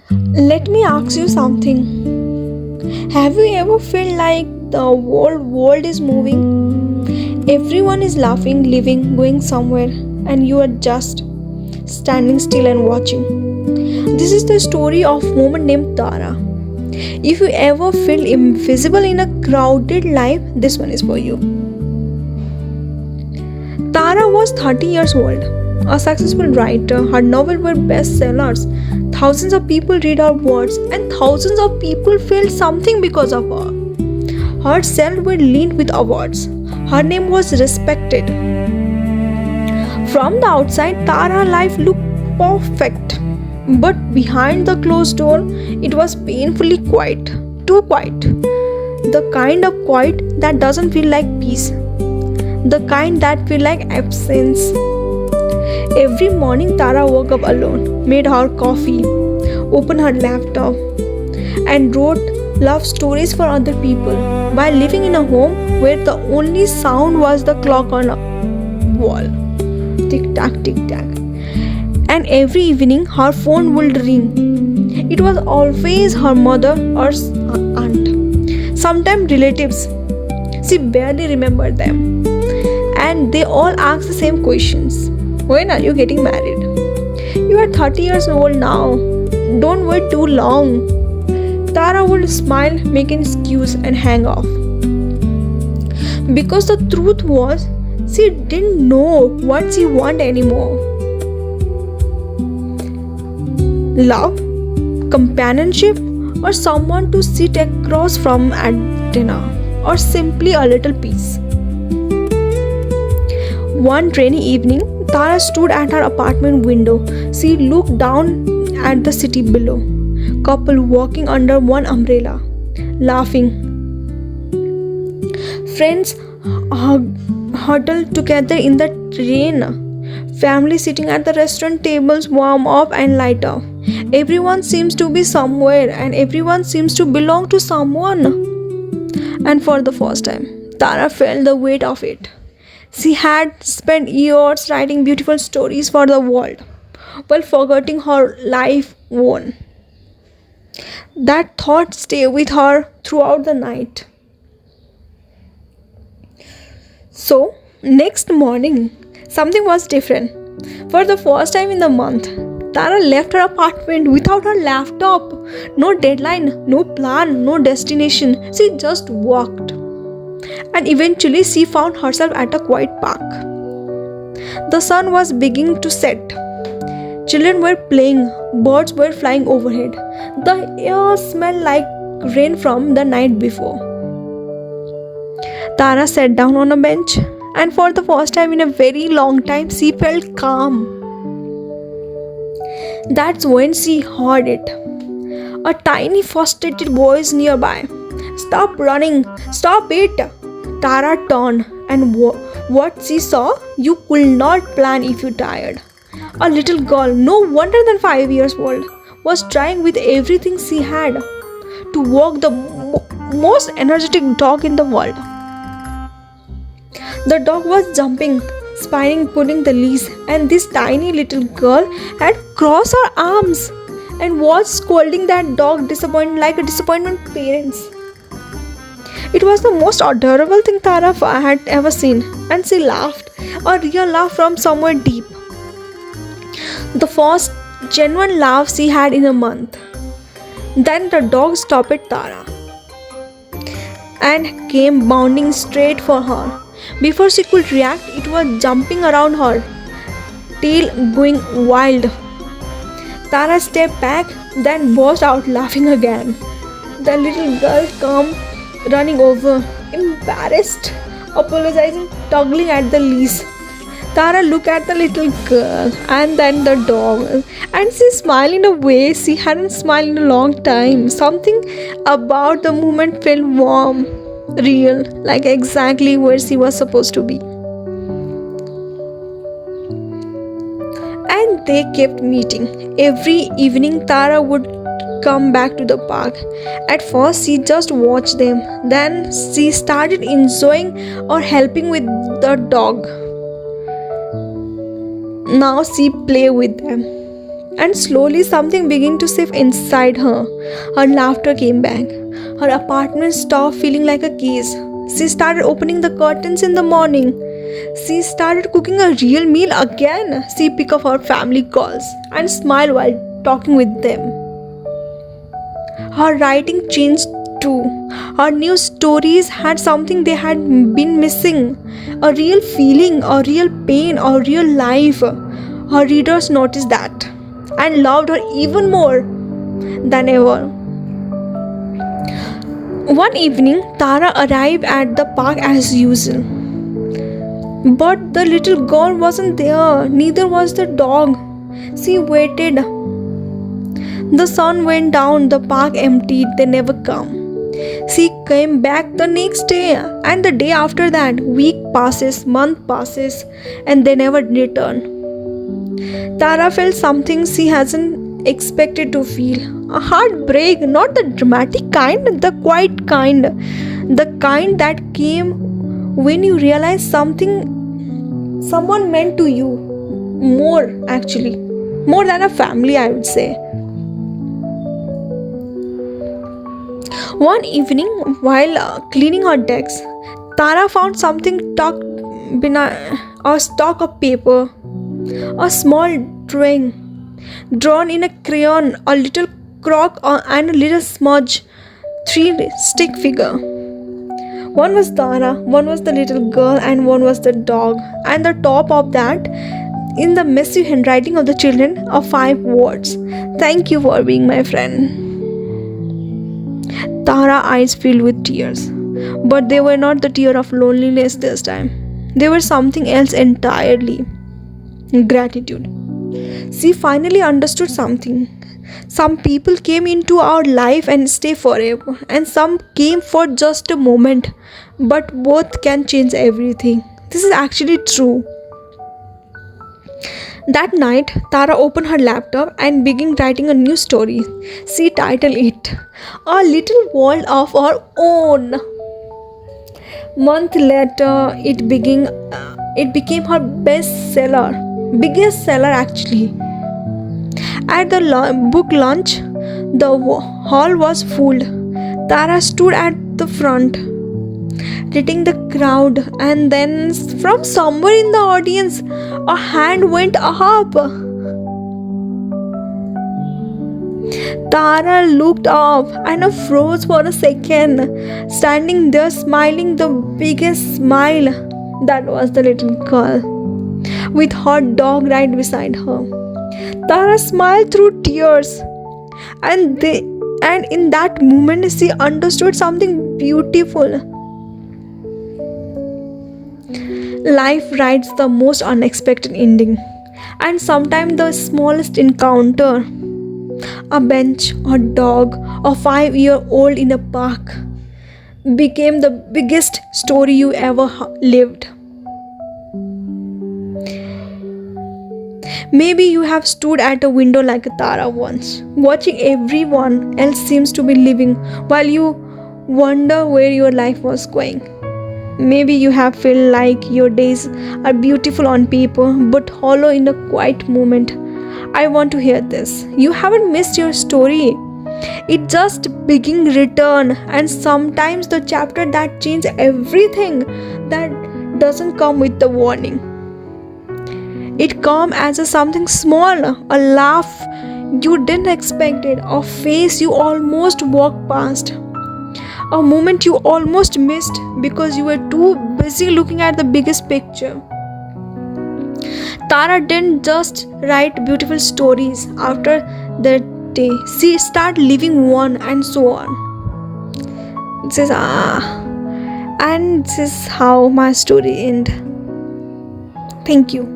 Let me ask you something. Have you ever felt like the whole world is moving? Everyone is laughing, living, going somewhere, and you are just standing still and watching. This is the story of a woman named Tara. If you ever feel invisible in a crowded life, this one is for you. Tara was 30 years old, a successful writer. Her novels were bestsellers. Thousands of people read her words, and thousands of people felt something because of her. Her sales were linked with awards. Her name was respected. From the outside, Tara's life looked perfect. But behind the closed door, it was painfully quiet. Too quiet. The kind of quiet that doesn't feel like peace. The kind that feels like absence. Every morning, Tara woke up alone, made her coffee, opened her laptop, and wrote love stories for other people while living in a home where the only sound was the clock on a wall. Tick tack, tick tack. And every evening, her phone would ring. It was always her mother or aunt, sometimes relatives. She barely remembered them. And they all asked the same questions. When are you getting married? You are 30 years old now. Don't wait too long. Tara would smile, make an excuse, and hang off. Because the truth was, she didn't know what she wanted anymore. Love, companionship, or someone to sit across from at dinner, or simply a little peace. One rainy evening, Tara stood at her apartment window. She looked down at the city below. Couple walking under one umbrella, laughing. Friends huddled together in the rain. Family sitting at the restaurant tables warm up and light up. Everyone seems to be somewhere and everyone seems to belong to someone. And for the first time, Tara felt the weight of it. She had spent years writing beautiful stories for the world while forgetting her life own. That thought stayed with her throughout the night. So, next morning, something was different. For the first time in the month, Tara left her apartment without her laptop. No deadline, no plan, no destination. She just walked. And eventually, she found herself at a quiet park. The sun was beginning to set. Children were playing, birds were flying overhead. The air smelled like rain from the night before. Tara sat down on a bench, and for the first time in a very long time, she felt calm. That's when she heard it. A tiny, frustrated voice nearby. Stop running! Stop it! Tara turned, and what she saw, you could not plan if you tired. A little girl, no wonder than 5 years old, was trying with everything she had to walk the most energetic dog in the world. The dog was jumping, spinning, pulling the leash, and this tiny little girl had crossed her arms and was scolding that dog like a disappointment parents. It was the most adorable thing Tara had ever seen, and she laughed, a real laugh from somewhere deep. The first genuine laugh she had in a month. Then the dog stopped at Tara and came bounding straight for her. Before she could react, it was jumping around her, tail going wild. Tara stepped back, then burst out laughing again. The little girl came running over, embarrassed, apologizing, tugging at the leash. Tara looked at the little girl and then the dog, and she smiled in a way she hadn't smiled in a long time. Something about the moment felt warm, real, like exactly where she was supposed to be. And they kept meeting. Every evening, Tara would come back to the park. At first, she just watched them. Then, she started enjoying or helping with the dog. Now, she played with them. And slowly something began to shift inside her. Her laughter came back. Her apartment stopped feeling like a cage. She started opening the curtains in the morning. She started cooking a real meal again. She picked up her family calls and smiled while talking with them. Her writing changed too. Her new stories had something they had been missing, a real feeling, a real pain, a real life. Her readers noticed that and loved her even more than ever. One evening, Tara arrived at the park as usual. But the little girl wasn't there, neither was the dog. She waited. The sun went down, the park emptied, they never come. She came back the next day, and the day after that. Week passes, month passes, and they never return. Tara felt something she hasn't expected to feel. A heartbreak, not the dramatic kind, the quiet kind. The kind that came when you realize someone meant to you more, actually. More than a family, I would say. One evening, while cleaning her desk, Tara found something tucked behind a stock of paper. A small drawing drawn in a crayon, a little crock and a little smudge, three stick figure. One was Tara, one was the little girl, and one was the dog. And the top of that, in the messy handwriting of the children, are 5 words. Thank you for being my friend. Tara's eyes filled with tears. But they were not the tear of loneliness this time. They were something else entirely. Gratitude. She finally understood something. Some people came into our life and stay forever, and some came for just a moment, but both can change everything. This is actually true. That night, Tara opened her laptop and began writing a new story. She titled it A Little World of Our Own. Month later, it became her biggest seller actually. At the book launch, the hall was full. Tara stood at the front, reading the crowd, and then from somewhere in the audience, a hand went up. Tara looked up and froze for a second, standing there smiling the biggest smile. That was the little girl, with her dog right beside her. Tara smiled through tears, and in that moment she understood something beautiful. Life writes the most unexpected ending, and sometimes the smallest encounter, a bench, a dog, a 5-year-old in a park, became the biggest story you ever lived. Maybe you have stood at a window like Tara once, watching everyone else seems to be living while you wonder where your life was going. Maybe you have felt like your days are beautiful on paper but hollow in a quiet moment. I want to hear this. You haven't missed your story. It just being written, and sometimes the chapter that changes everything, that doesn't come with the warning. It comes as something small, a laugh you didn't expect it, a face you almost walked past, a moment you almost missed because you were too busy looking at the biggest picture. Tara didn't just write beautiful stories after that day. She started living one, and so on. And this is how my story ends. Thank you.